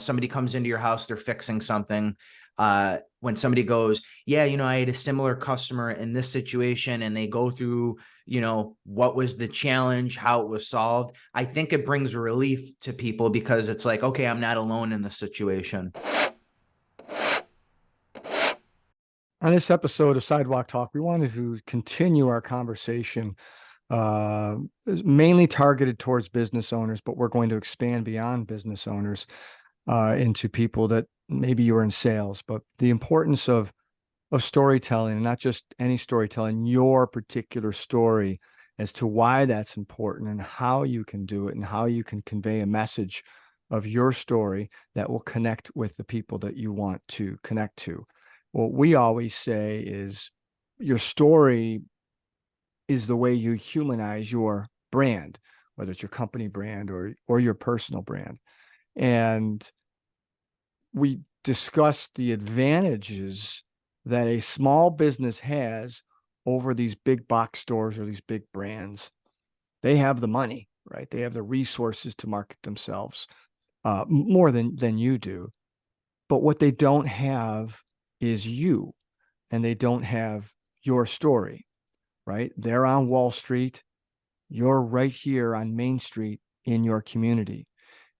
somebody comes into your house, they're fixing something. When somebody goes, yeah, I had a similar customer in this situation, and they go through, what was the challenge, how it was solved. I think it brings relief to people because it's like, okay, I'm not alone in this situation. On this episode of Sidewalk Talk, we wanted to continue our conversation, uh, mainly targeted towards business owners, but we're going to expand beyond business owners into people that maybe you're in sales, but the importance of storytelling, and not just any storytelling, your particular story as to why that's important and how you can do it and how you can convey a message of your story that will connect with the people that you want to connect to. What we always say is your story is the way you humanize your brand, whether it's your company brand or your personal brand. And we discussed the advantages that a small business has over these big box stores or these big brands. They have the money, right? They have the resources to market themselves more than you do. But what they don't have is you, and they don't have your story, right? They're on Wall Street. You're right here on Main Street in your community.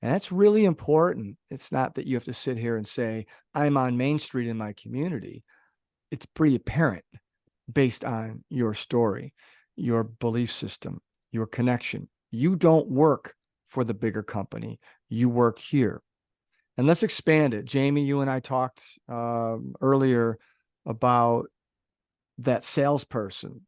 And that's really important. It's not that you have to sit here and say, I'm on Main Street in my community. It's pretty apparent based on your story, your belief system, your connection. You don't work for the bigger company. You work here. And let's expand it. Jamie, you and I talked earlier about that salesperson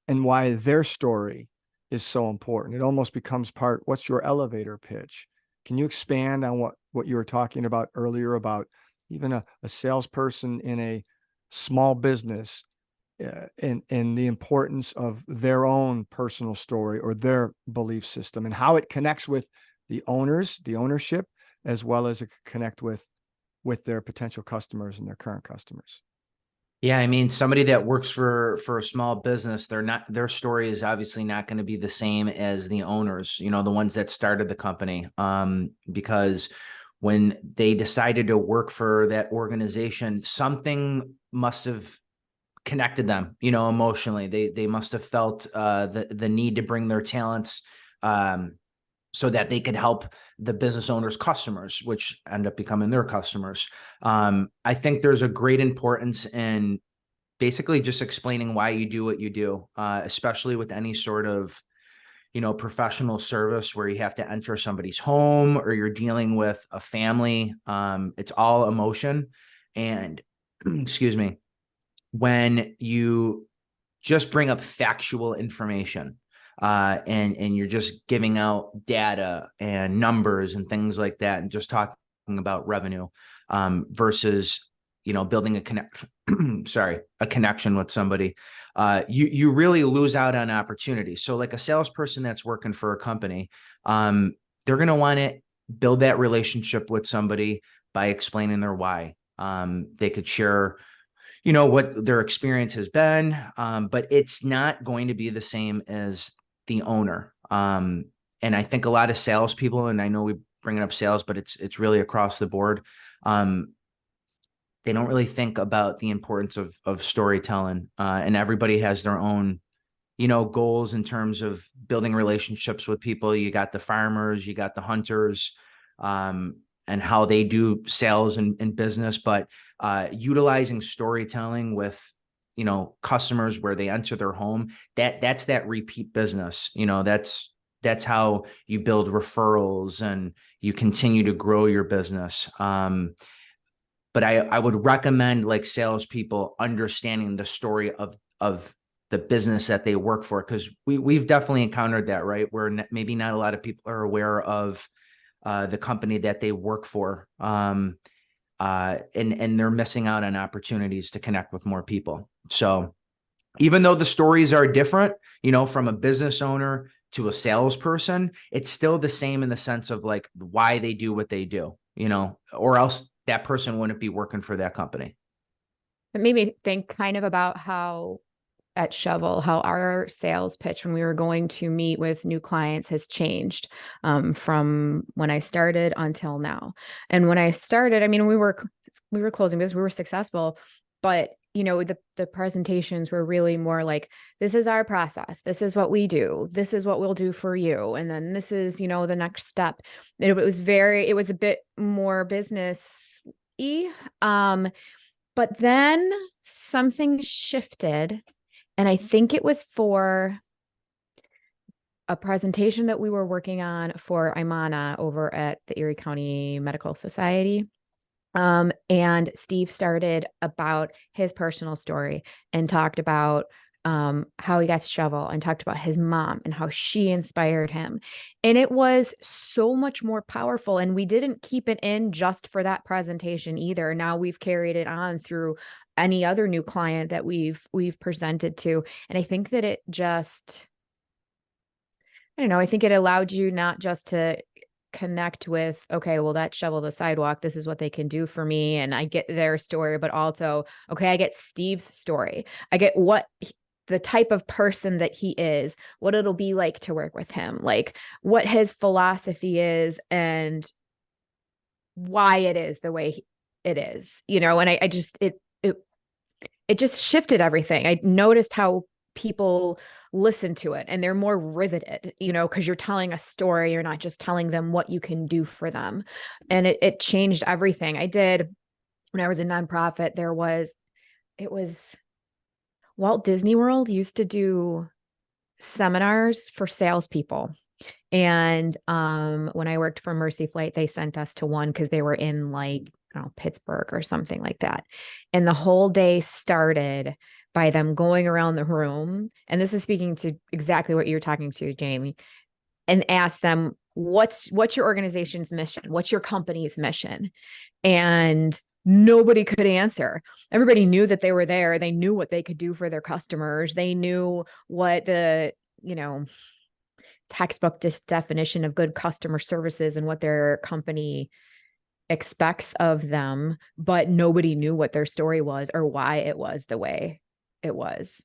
and why their story is so important. It almost becomes part, what's your elevator pitch? Can you expand on what you were talking about earlier about even a salesperson in a small business and the importance of their own personal story or their belief system and how it connects with the owners, the ownership, as well as it connect with their potential customers and their current customers? Yeah, I mean, somebody that works for a small business, their story is obviously not going to be the same as the owners, the ones that started the company. Because when they decided to work for that organization, something must have connected them, emotionally. They must have felt the need to bring their talents so that they could help the business owners' customers, which end up becoming their customers. I think there's a great importance in basically just explaining why you do what you do, especially with any sort of, professional service where you have to enter somebody's home or you're dealing with a family. It's all emotion. And excuse me, when you just bring up factual information, and you're just giving out data and numbers and things like that, and just talking about revenue, versus building a connection, a connection with somebody, you really lose out on opportunities. So like a salesperson that's working for a company, they're going to want to build that relationship with somebody by explaining their why. They could share what their experience has been, but it's not going to be the same as the owner. And I think a lot of salespeople, and I know we bring up sales, but it's really across the board. They don't really think about the importance of storytelling, and everybody has their own, goals in terms of building relationships with people. You got the farmers, you got the hunters, and how they do sales and business, but utilizing storytelling with, customers where they enter their home, that's that repeat business. That's how you build referrals and you continue to grow your business. But I would recommend like salespeople understanding the story of the business that they work for, because we've definitely encountered that, right? Where maybe not a lot of people are aware of the company that they work for, and they're missing out on opportunities to connect with more people. So even though the stories are different, from a business owner to a salesperson, it's still the same in the sense of like why they do what they do, or else that person wouldn't be working for that company. It made me think kind of about how at Shovel, how our sales pitch when we were going to meet with new clients has changed from when I started until now. And when I started, I mean, we were closing because we were successful, but the presentations were really more like, this is our process, this is what we do, this is what we'll do for you, and then this is the next step. It was a bit more business y. But then something shifted, and I think it was for a presentation that we were working on for Imana over at the Erie County Medical Society. And Steve started about his personal story and talked about how he got to Shovel, and talked about his mom and how she inspired him. And it was so much more powerful. And we didn't keep it in just for that presentation either. Now we've carried it on through any other new client that we've presented to. And I think that it just, I don't know, I think it allowed you not just to connect with, okay, well, that Shovel the Sidewalk, this is what they can do for me, and I get their story, but also, okay, I get Steve's story. I get the type of person that he is, what it'll be like to work with him, like what his philosophy is, and why it is the way it is, and I just, it just shifted everything. I noticed how people listen to it and they're more riveted, because you're telling a story. You're not just telling them what you can do for them. And it changed everything. I did, when I was a nonprofit, it was Walt Disney World used to do seminars for salespeople. And when I worked for Mercy Flight, they sent us to one because they were in like, I don't know, Pittsburgh or something like that. And the whole day started by them going around the room. And this is speaking to exactly what you're talking to, Jamie, and ask them, what's your organization's mission? What's your company's mission? And nobody could answer. Everybody knew that they were there. They knew what they could do for their customers. They knew what the, textbook definition of good customer services and what their company expects of them, but nobody knew what their story was or why it was the way it was.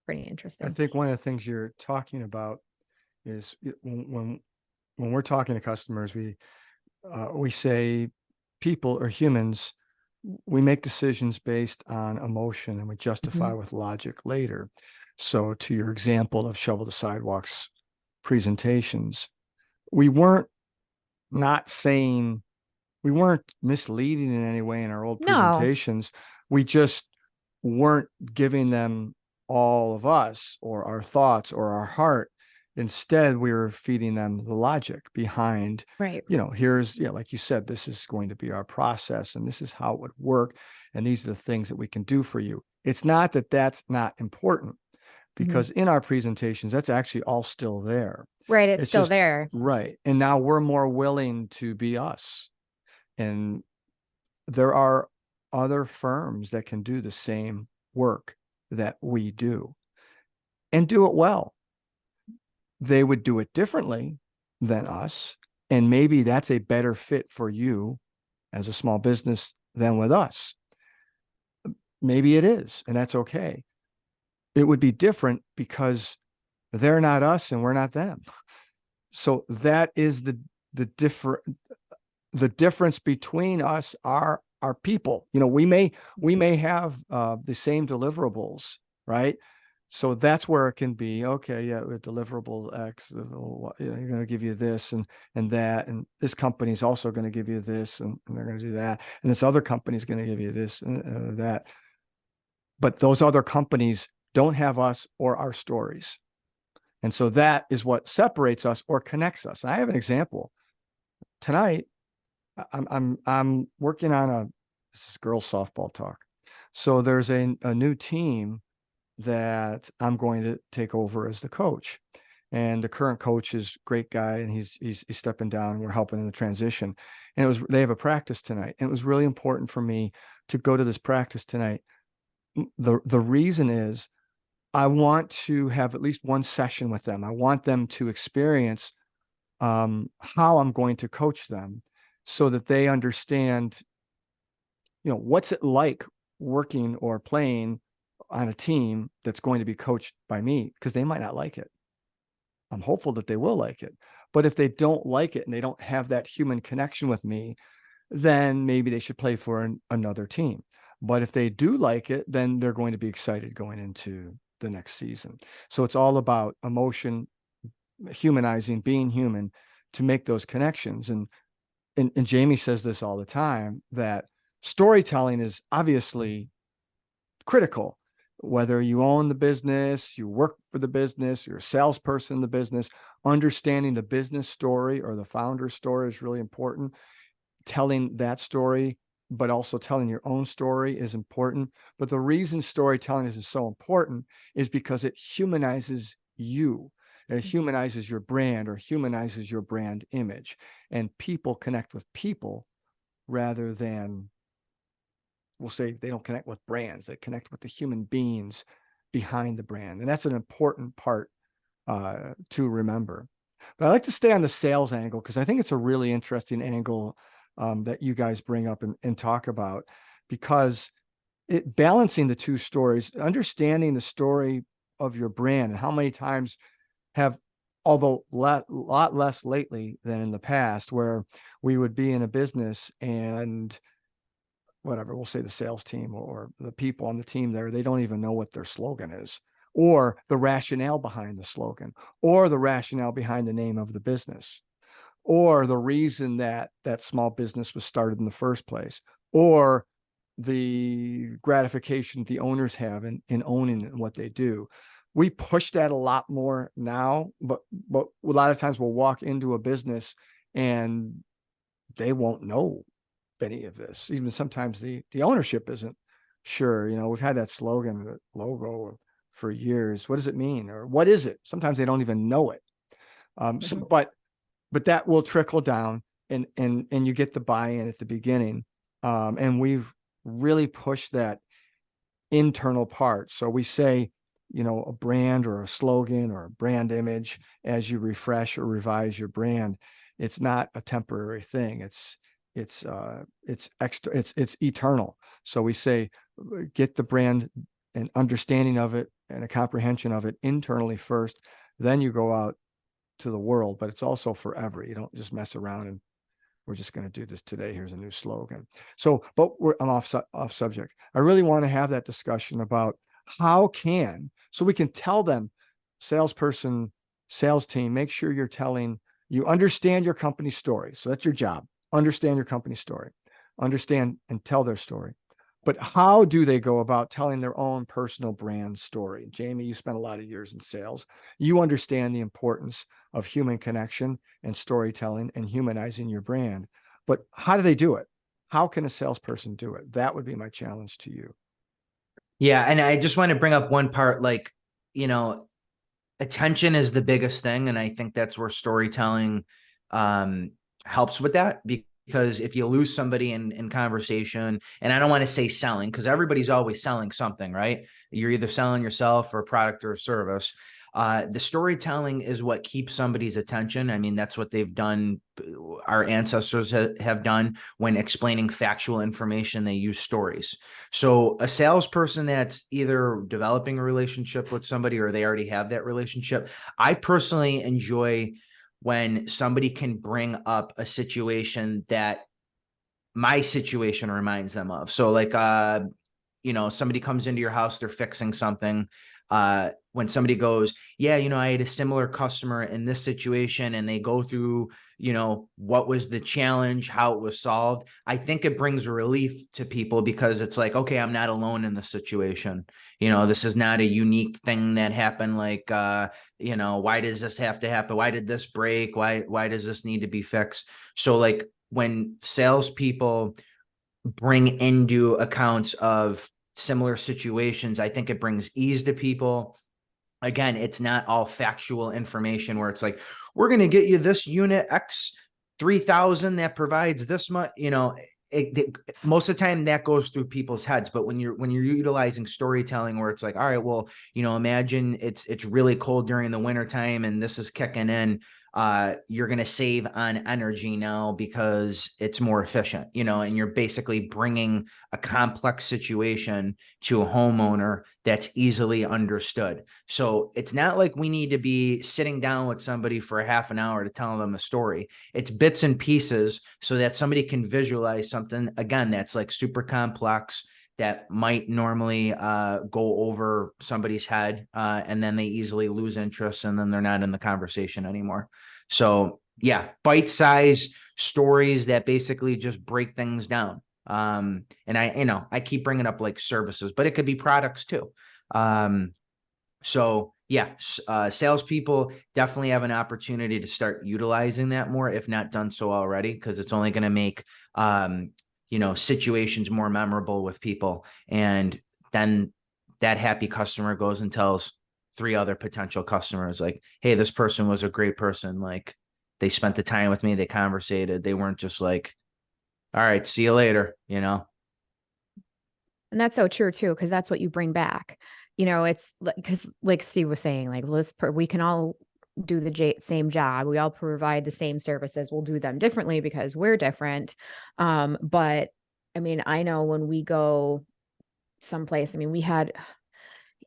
Pretty interesting. I think one of the things you're talking about is when we're talking to customers, we say people or humans, we make decisions based on emotion and we justify with logic later. So to your example of Shovel the Sidewalks presentations, we weren't misleading in any way in our old presentations. We just weren't giving them all of us or our thoughts or our heart. Instead, we were feeding them the logic behind, right. Here's, like you said, this is going to be our process and this is how it would work. And these are the things that we can do for you. It's not that that's not important, because in our presentations, that's actually all still there. Right. It's still there. Right. And now we're more willing to be us. And there are other firms that can do the same work that we do and do it well. They would do it differently than us. And maybe that's a better fit for you as a small business than with us. Maybe it is, and that's okay. It would be different because they're not us and we're not them. So that is the difference between us are our people. We may have the same deliverables, right? So that's where it can be, okay, yeah, with deliverable X, you're going to give you this and that, and this company is also going to give you this, and they're going to do that, and this other company is going to give you this and that. But those other companies don't have us or our stories. And so that is what separates us or connects us. And I have an example. Tonight, I'm working on this is girls softball talk. So there's a new team that I'm going to take over as the coach. And the current coach is a great guy, and he's stepping down, and we're helping in the transition. And they have a practice tonight. And it was really important for me to go to this practice tonight. The reason is I want to have at least one session with them. I want them to experience how I'm going to coach them so that they understand, what's it like working or playing on a team that's going to be coached by me, because they might not like it. I'm hopeful that they will like it. But if they don't like it and they don't have that human connection with me, then maybe they should play for another team. But if they do like it, then they're going to be excited going into the next season. So it's all about emotion, humanizing, being human to make those connections. And Jamie says this all the time, that storytelling is obviously critical. Whether you own the business, you work for the business, you're a salesperson in the business, understanding the business story or the founder's story is really important. Telling that story, but also telling your own story is important. But the reason storytelling is so important is because it humanizes you. It humanizes your brand or humanizes your brand image. And people connect with people rather than, we'll say, they don't connect with brands. They connect with the human beings behind the brand. And that's an important part to remember. But I like to stay on the sales angle because I think it's a really interesting angle that you guys bring up and talk about, because it balancing the two stories, understanding the story of your brand, and how many times have, although a lot less lately than in the past, where we would be in a business and whatever, we'll say the sales team or the people on the team there, they don't even know what their slogan is, or the rationale behind the slogan, or the rationale behind the name of the business, or the reason that that small business was started in the first place, or the gratification the owners have in owning what they do. We push that a lot more now, but a lot of times we'll walk into a business and they won't know any of this. Even sometimes the ownership isn't sure. You know, we've had that slogan, that logo for years. What does it mean? Or what is it? Sometimes they don't even know it. But that will trickle down and you get the buy-in at the beginning. And we've really pushed that internal part. So we say, you know, a brand or a slogan or a brand image, as you refresh or revise your brand, it's not a temporary thing. It's eternal. So we say, get the brand and understanding of it and a comprehension of it internally first, then you go out to the world. But it's also forever. You don't just mess around and we're just going to do this today. Here's a new slogan. So, but I'm off subject. I really want to have that discussion about so we can tell them, salesperson, sales team, make sure you understand your company story. So that's your job. Understand your company story, understand and tell their story. But how do they go about telling their own personal brand story? Jamie, you spent a lot of years in sales. You understand the importance of human connection and storytelling and humanizing your brand. But how do they do it? How can a salesperson do it? That would be my challenge to you. Yeah. And I just want to bring up one part, like, you know, attention is the biggest thing. And I think that's where storytelling helps with that, because if you lose somebody in conversation, and I don't want to say selling, because everybody's always selling something, right? You're either selling yourself or a product or a service. The storytelling is what keeps somebody's attention. I mean, that's what they've done. Our ancestors have done when explaining factual information. They use stories. So a salesperson that's either developing a relationship with somebody or they already have that relationship, I personally enjoy when somebody can bring up a situation that my situation reminds them of. So like, you know, somebody comes into your house, they're fixing something. When somebody goes, yeah, you know, I had a similar customer in this situation, and they go through, you know, what was the challenge, how it was solved. I think it brings relief to people, because it's like, okay, I'm not alone in the situation. You know, this is not a unique thing that happened. Like, you know, why does this have to happen? Why did this break? Why does this need to be fixed? So like when salespeople bring into accounts of similar situations, I think it brings ease to people. Again, it's not all factual information where it's like, we're going to get you this unit X 3000 that provides this much, you know, most of the time that goes through people's heads. But when you're utilizing storytelling where it's like, all right, well, you know, imagine it's really cold during the wintertime and this is kicking in. you're going to save on energy now because it's more efficient, and you're basically bringing a complex situation to a homeowner that's easily understood. So it's not like we need to be sitting down with somebody for a half an hour to tell them a story. It's bits and pieces so that somebody can visualize something, again, that's like super complex, that might normally go over somebody's head, and then they easily lose interest, and then they're not in the conversation anymore. So yeah, bite-sized stories that basically just break things down. And I keep bringing up like services, but it could be products too. So yeah, salespeople definitely have an opportunity to start utilizing that more, if not done so already, because it's only going to make situations more memorable with people. And then that happy customer goes and tells 3 other potential customers, like, hey, this person was a great person. Like, they spent the time with me, they conversated. They weren't just like, all right, see you later, And that's so true too, because that's what you bring back. It's because like Steve was saying, like, we can all do the same job. We all provide the same services. We'll do them differently because we're different. But I mean, I know when we go someplace, I mean, we had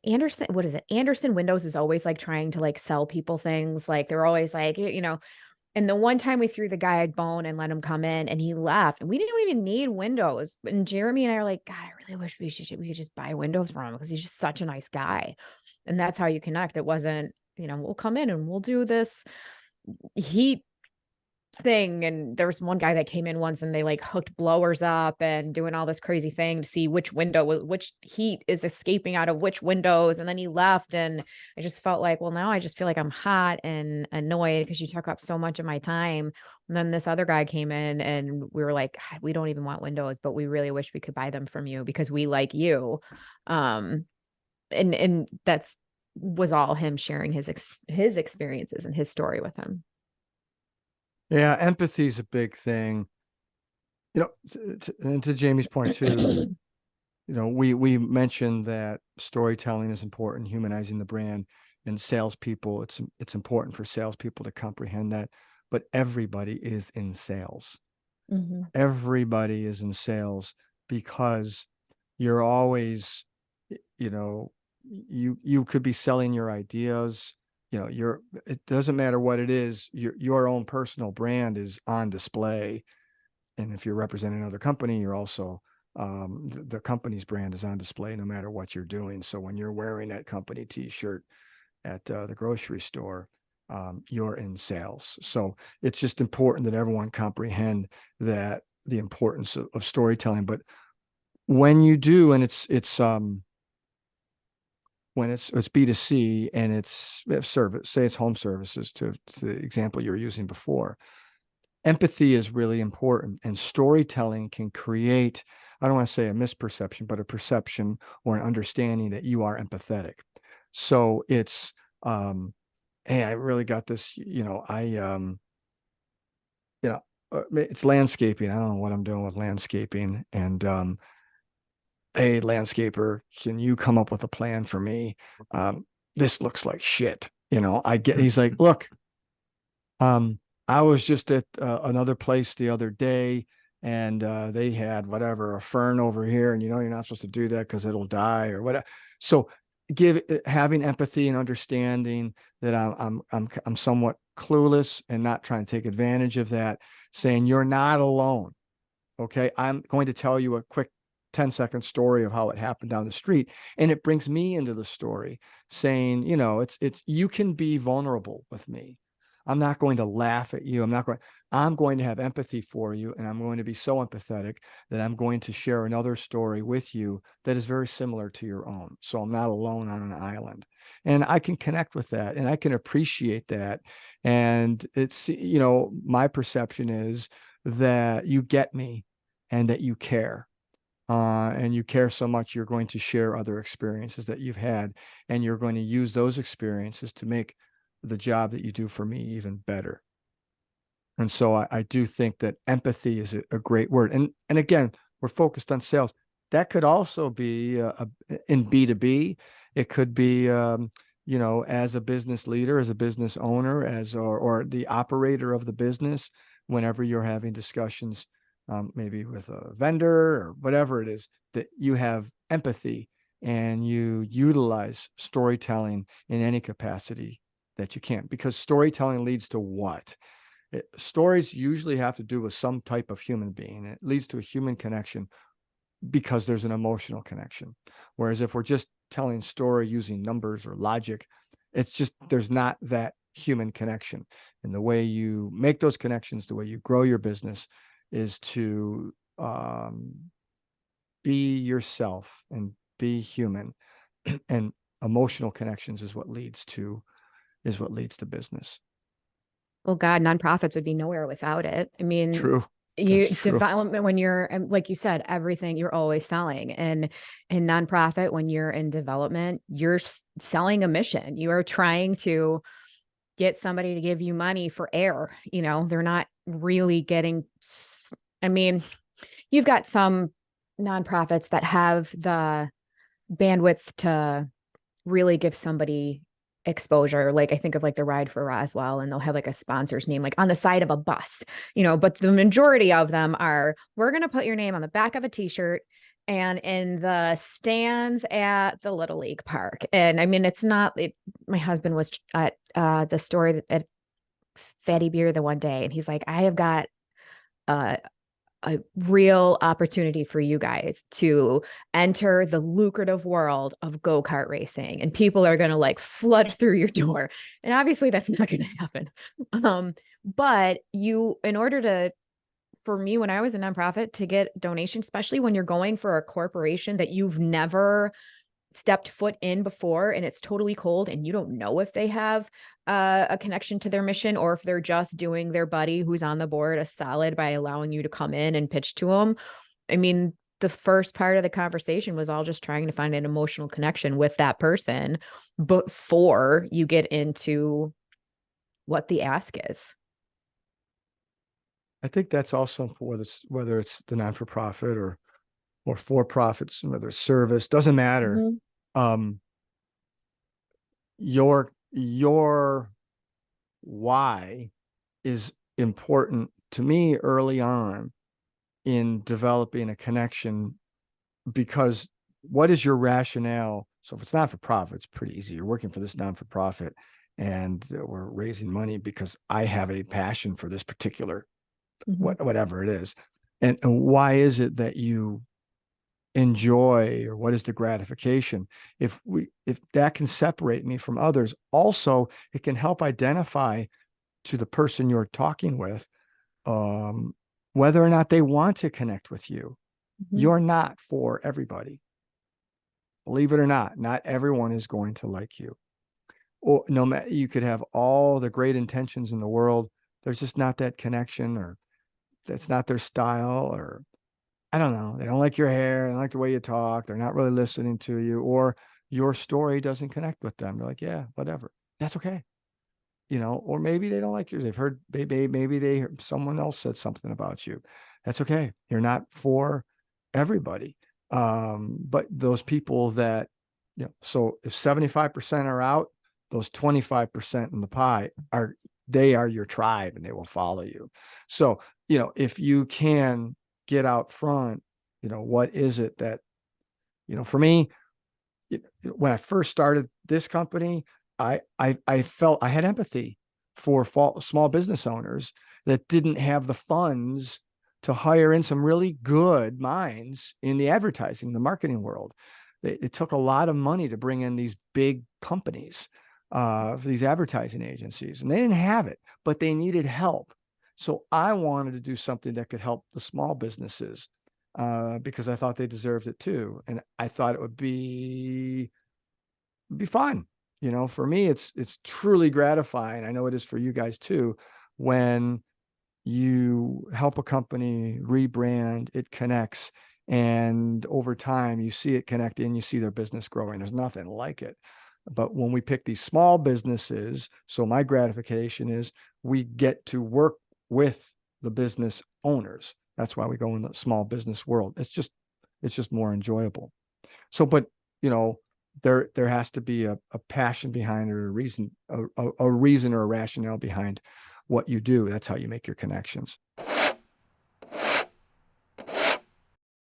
Anderson, what is it? Anderson Windows is always like trying to like sell people things. Like they're always like, and the one time we threw the guy a bone and let him come in and he left and we didn't even need windows. And Jeremy and I are like, God, I really wish we could just buy windows from him because he's just such a nice guy. And that's how you connect. It wasn't, we'll come in and we'll do this heat thing. And there was one guy that came in once and they like hooked blowers up and doing all this crazy thing to see which heat is escaping out of which windows. And then he left. And I just felt like, well, now I just feel like I'm hot and annoyed because you took up so much of my time. And then this other guy came in and we were like, we don't even want windows, but we really wish we could buy them from you because we like you. And that's was all him sharing his experiences and his story with him. Yeah, empathy is a big thing. And to Jamie's point too, we mentioned that storytelling is important, humanizing the brand, and salespeople. It's important for salespeople to comprehend that. But everybody is in sales. Mm-hmm. Everybody is in sales because you're always, you could be selling your ideas. It doesn't matter what it is, your own personal brand is on display. And if you're representing another company, you're also, the company's brand is on display no matter what you're doing. So when you're wearing that company t-shirt at the grocery store, you're in sales. So it's just important that everyone comprehend that the importance of storytelling. But when you do, and it's when it's B2C and it's service, say it's home services to the example you were using before, empathy is really important, and storytelling can create, I don't want to say a misperception, but a perception or an understanding that you are empathetic. So it's, hey, I really got this, it's landscaping. I don't know what I'm doing with landscaping. And, hey, landscaper, can you come up with a plan for me? This looks like shit. He's like, look, I was just at another place the other day and they had whatever, a fern over here. And, you're not supposed to do that because it'll die or whatever. So having empathy and understanding that I'm somewhat clueless and not trying to take advantage of that, saying you're not alone. Okay. I'm going to tell you a quick 10-second story of how it happened down the street. And it brings me into the story saying, you can be vulnerable with me. I'm not going to laugh at you. I'm going to have empathy for you. And I'm going to be so empathetic that I'm going to share another story with you that is very similar to your own. So I'm not alone on an island, and I can connect with that and I can appreciate that. And it's, my perception is that you get me and that you care. And you care so much, you're going to share other experiences that you've had, and you're going to use those experiences to make the job that you do for me even better. And so I do think that empathy is a great word. And again, we're focused on sales. That could also be in B2B. It could be, you know, as a business leader, as a business owner, or the operator of the business, whenever you're having discussions, maybe with a vendor or whatever it is, that you have empathy and you utilize storytelling in any capacity that you can, because storytelling leads to what? Stories usually have to do with some type of human being. It leads to a human connection because there's an emotional connection. Whereas if we're just telling story using numbers or logic, it's just, there's not that human connection. And the way you make those connections, the way you grow your business, is to be yourself and be human. And emotional connections is what leads to business. Well, God, nonprofits would be nowhere without it. I mean, True. you That's true. development when you're, and like you said, everything you're always selling. And in nonprofit, when you're in development, you're selling a mission. You are trying to get somebody to give you money for air. You know, they're not really getting, I mean, you've got some nonprofits that have the bandwidth to really give somebody exposure. Like I think of like the Ride for Roswell, and they'll have like a sponsor's name like on the side of a bus, you know, but the majority of them are, we're going to put your name on the back of a t-shirt and in the stands at the Little League park. And I mean, it's not, my husband was at the store at Fatty Beer the one day, and he's like, I have got a real opportunity for you guys to enter the lucrative world of go-kart racing, and people are going to like flood through your door. And obviously that's not going to happen. But you, in order to, for me, when I was a nonprofit, to get donations, especially when you're going for a corporation that you've never stepped foot in before, and it's totally cold and you don't know if they have a connection to their mission, or if they're just doing their buddy who's on the board a solid by allowing you to come in and pitch to them. I mean, the first part of the conversation was all just trying to find an emotional connection with that person before you get into what the ask is. I think that's also for this, whether it's the non-for-profit or for profits, whether it's service, doesn't matter. Mm-hmm. Your why is important to me early on in developing a connection, because what is your rationale? So if it's not for profit, it's pretty easy. You're working for this non-for-profit and we're raising money because I have a passion for this particular, whatever it is. And why is it that you enjoy, or what is the gratification? If that can separate me from others, also it can help identify to the person you're talking with whether or not they want to connect with you. You're not for everybody, believe it or not everyone is going to like you. Or no matter, you could have all the great intentions in the world, there's just not that connection, or that's not their style, or I don't know, they don't like your hair, they don't like the way you talk, they're not really listening to you, or your story doesn't connect with them. They're like, yeah, whatever. That's okay. You know, or maybe they don't like yours. They've heard, maybe someone else said something about you. That's okay. You're not for everybody. But those people that, you know, so if 75% are out, those 25% in the pie they are your tribe and they will follow you. So, you know, if you can get out front, you know, what is it that, you know, for me, when I first started this company, I felt I had empathy for small business owners that didn't have the funds to hire in some really good minds in the advertising, the marketing world. It took a lot of money to bring in these big companies, for these advertising agencies, and they didn't have it, but they needed help. So I wanted to do something that could help the small businesses, because I thought they deserved it too. And I thought it would be fun. You know, for me, it's truly gratifying. I know it is for you guys too, when you help a company rebrand, it connects, and over time you see it connect and you see their business growing. There's nothing like it. But when we pick these small businesses, so my gratification is we get to work with the business owners. That's why we go in the small business world. It's just more enjoyable. So, but you know, there has to be a passion behind it, or a reason or a rationale behind what you do. That's how you make your connections.